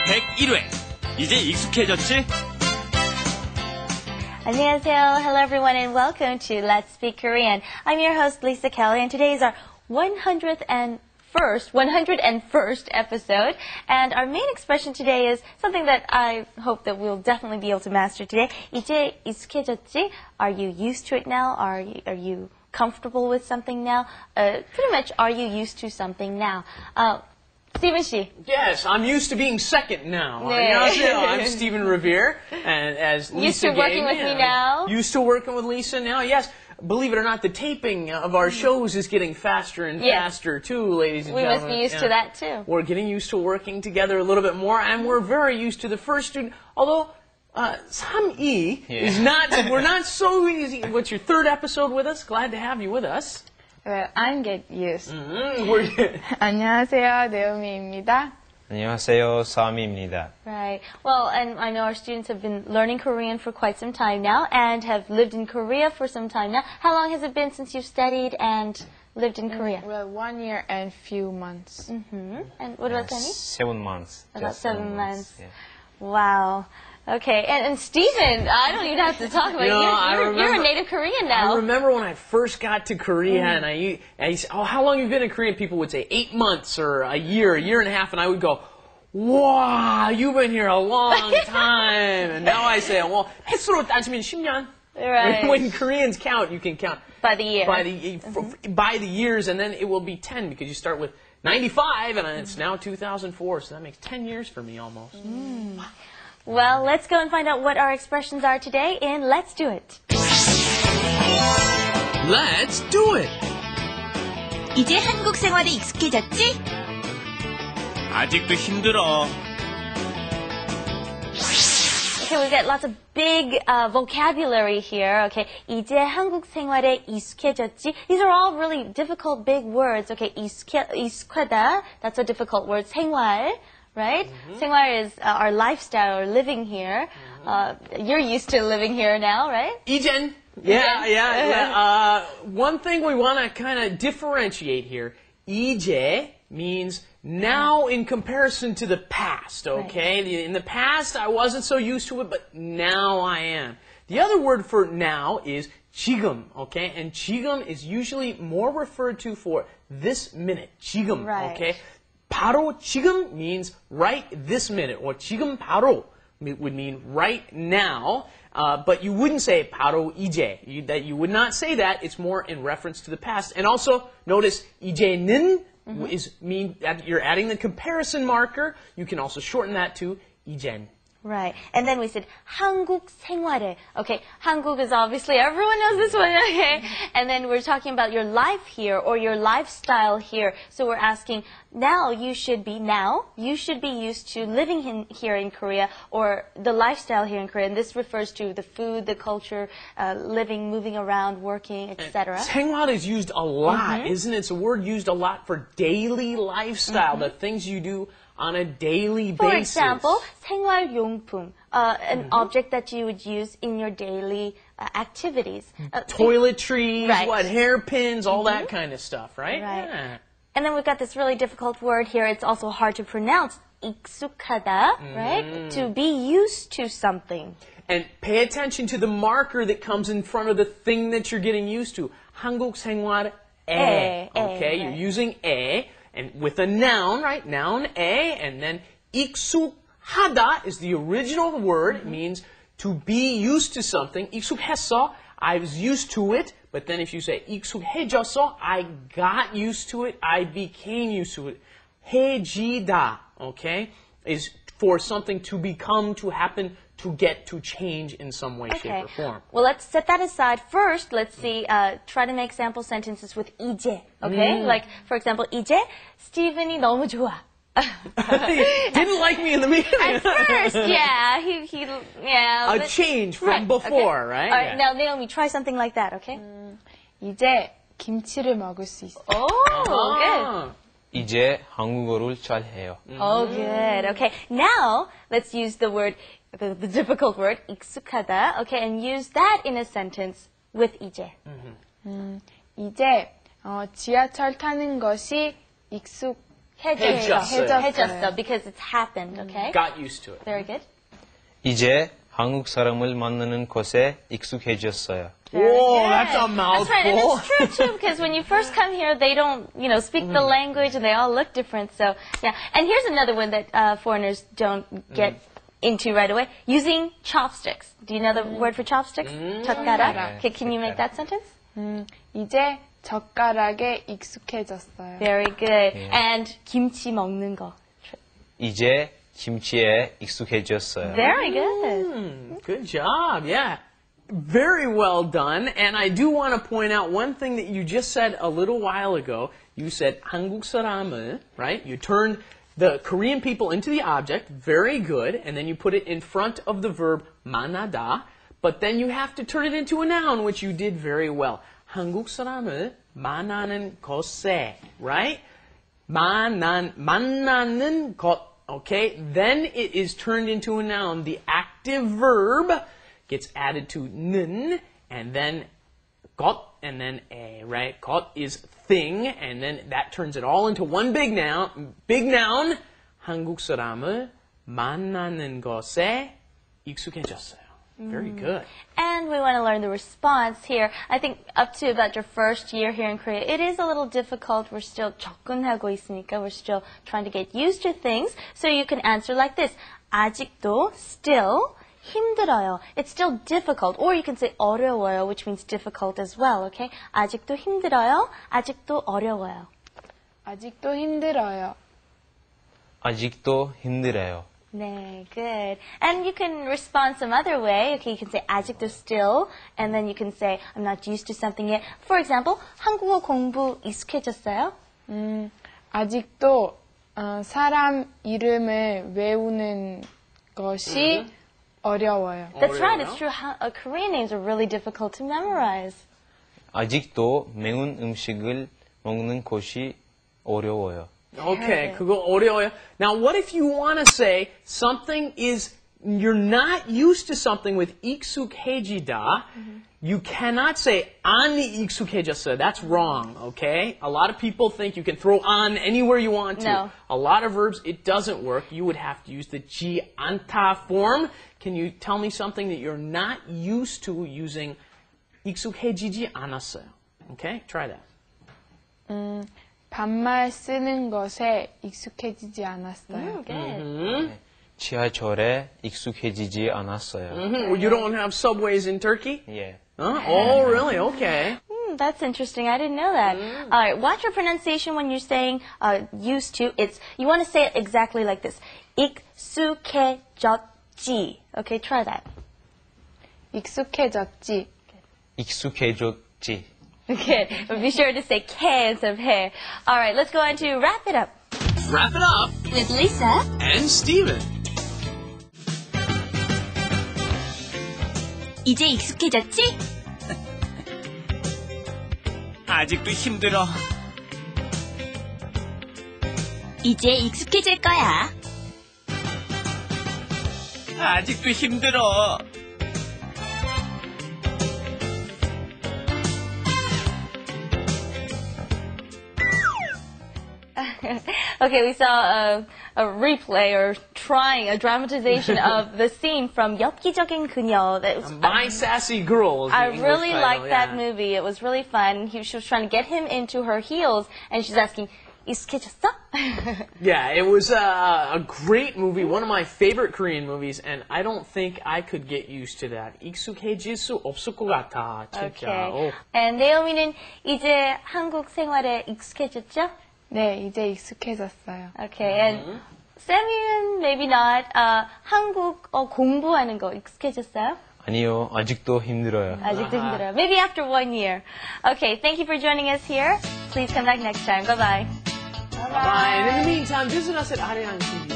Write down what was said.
101회. 이제 익숙해졌지? 안녕하세요. Hello everyone and welcome to Let's Speak Korean. I'm your host Lisa Kelley and today is our 101st episode. And our main expression today is something that I hope that we'll definitely be able to master today. 이제 익숙해졌지? Are you used to it now? Are you comfortable with something now? Pretty much, are you used to something now? Stephen 씨. Yes, I'm used to being second now. 네. 안녕하세요. I'm Stephen Revere, and as Lisa Used to working with me now? Used to working with Lisa now. Yes, believe it or not, the taping of our shows is getting faster and faster too, ladies and gentlemen. We must be used to that too. We're getting used to working together a little bit more, and we're very used to the first student. Although 3이 is not, we're not so easy. What's your third episode with us? Glad to have you with us. I'm get used. We're 안녕하세요, 네오미입니다. 안녕하세요, 사미입니다. Right. Well, and I know our students have been learning Korean for quite some time now and have lived in Korea for some time now. How long has it been since you've studied and lived in Korea? Well, 1 year and few months. And what about Sunny? 7 months. About Just 7 months. Yeah. Wow. Okay, and Stephen, I don't even have to talk about you're a native Korean now. I remember when I first got to Korea, and I said, oh, how long have you been in Korea? People would say 8 months or a year and a half, and I would go, wow, you've been here a long time. And now I say, well, 횟수로 따지면 10년. Right. When Koreans count, you can count by the year. By the years, and then it will be 10 because you start with 95, and it's now 2004, so that makes 10 years for me almost. Well, let's go and find out what our expressions are today in Let's Do It. Let's do it. 이제 한국 생활에 익숙해졌지? 아직도 힘들어. Okay, we've got lots of big vocabulary here. Okay, 이제 한국 생활에 익숙해졌지. These are all really difficult big words. Okay, 익숙하다, that's a difficult word. 생활. Right? 생활 is our lifestyle or living here. You're used to living here now, right? 이젠. Yeah. One thing we want to kind of differentiate here. 이제 means now in comparison to the past, okay? Right. In the past, I wasn't so used to it, but now I am. The other word for now is 지금, okay? And 지금 is usually more referred to for this minute. 지금, okay? 바로 지금 means right this minute, or 지금 바로 would mean right now, but you wouldn't say 바로 이제. You would not say that. It's more in reference to the past. And also, notice 이제는 is mean that you're adding the comparison marker. You can also shorten that to 이젠. Right. And then we said 한국 생활에. Okay, 한국 is obviously, everyone knows this one, okay? And then we're talking about your life here or your lifestyle here. So we're asking, now you should be used to living here in Korea or the lifestyle here in Korea. And this refers to the food, the culture, living, moving around, working, etc. 생활 is used a lot, isn't it? It's a word used a lot for daily lifestyle, the things you do on a daily basis. For example, 생활용품, an object that you would use in your daily activities. Toiletries, hairpins, all that kind of stuff, right? Yeah. And then we've got this really difficult word here. It's also hard to pronounce. 익숙하다, right? To be used to something. And pay attention to the marker that comes in front of the thing that you're getting used to. 한국 생활에. Okay, you're using 에. And with a noun, right? Noun, 에, and then 익숙하다 is the original word. It means to be used to something. 익숙했어, I was used to it. But then if you say 익숙해졌어, I got used to it, I became used to it. 해지다, okay, is for something to become, to happen, to get, to change in some way, shape, or form. Well, let's set that aside. First, let's see, try to make sample sentences with 이제, okay? Like, for example, 이제 스티븐이 너무 좋아. Didn't like me in the beginning. At first, yeah, a change from before, right? All right, now Naomi, try something like that, okay? 이제 김치를 먹을 수 있어. Oh, good. 이제 한국어를 잘해요. Oh, good. Okay, now let's use the word, the difficult word, 익숙하다. Okay, and use that in a sentence with 이제. 이제 지하철 타는 것이 익숙 해졌어요. 해졌어, because it's happened, okay? Got used to it. Very good. 이제 한국 사람을 만나는 것에 익숙해졌어요. Whoa, good. that's a That's right, and mouthful. it's true too, because when you first come here, they don't, speak the language, and they all look different. So, yeah. And here's another one that foreigners don't get into right away: using chopsticks. Do you know the word for chopsticks? 젓가락. Okay, can you make that sentence? 이제 젓가락에 익숙해졌어요. Very good. And 김치 먹는 거. 이제 김치에 익숙해졌어요. Very good. Good job, yeah. Very well done. And I do want to point out one thing that you just said a little while ago. You said 한국 사람을, right? You turned the Korean people into the object. Very good. And then you put it in front of the verb 만나다. But then you have to turn it into a noun, which you did very well. 한국 사람을 만나는 곳에, right? 만나는 곳. Okay, then it is turned into a noun. The active verb gets added to 는, and then got, and then a, right? Got is thing, and then that turns it all into one big noun. Big noun. 한국 사람을 만나는 것에 익숙해졌어요. Very good. And we want to learn the response here. I think up to about your first year here in Korea, it is a little difficult. We're still 접근하고 있으니까. We're still trying to get used to things. So you can answer like this. 아직도, still, 힘들어요. It's still difficult. Or you can say 어려워요, which means difficult as well, okay? 아직도 힘들어요. 아직도 어려워요. 아직도 힘들어요. 아직도 힘들어요. 네, good. And you can respond some other way. Okay, you can say 아직도 still, and then you can say I'm not used to something yet. For example, 한국어 공부 익숙해졌어요? 아직도 사람 이름을 외우는 것이 어려워요. That's right, it's true. Korean names are really difficult to memorize. 아직도 매운 음식을 먹는 것이 어려워요. Okay, 그거 어려워요. Now, what if you want to say something is, you're not used to something with 익숙해지다. You cannot say 안 익숙해졌어. That's wrong, okay? A lot of people think you can throw on anywhere you want to. No. A lot of verbs, it doesn't work. You would have to use the 지 않다 form. Can you tell me something that you're not used to using 익숙해지지 않았어요? Okay, try that. 반말 쓰는 것에 익숙해지지 않았어요. Good. 지하철에 익숙해지지 않았어요. You don't have subways in Turkey? 예. Huh? Oh, really? Okay. That's interesting. I didn't know that. All right, watch your pronunciation when you're saying used to. You want to say it exactly like this. 익숙해졌지. Okay, try that. 익숙해졌지. 익숙해졌지. Good. But be sure to say K instead of he. All right, let's go on to wrap it up. Wrap it up. With Lisa. And Steven. 이제 익숙해졌지? 아직도 힘들어. 이제 익숙해질 거야. 아직도 힘들어. Okay, we saw a replay or trying a dramatization of the scene from 엽기적인 그녀. That was, My Sassy Girl is the I English really title, liked that yeah. movie. It was really fun. She was trying to get him into her heels, and she's asking, 익숙해졌어? Yeah, it was a great movie, one of my favorite Korean movies, and I don't think I could get used to that. 익숙해질 수 없을 것 같아, 진짜. Okay. Oh. And 나오미는 이제 한국 생활에 익숙해졌죠? 네, 이제 익숙해졌어요. Okay, and Sammy는 maybe not. 한국어 공부하는 거 익숙해졌어요? 아니요, 아직도 힘들어요. 아직도 힘들어요. Maybe after 1 year. Okay, thank you for joining us here. Please come back next time. Bye-bye. Bye. And in the meantime, visit us at areang.tv.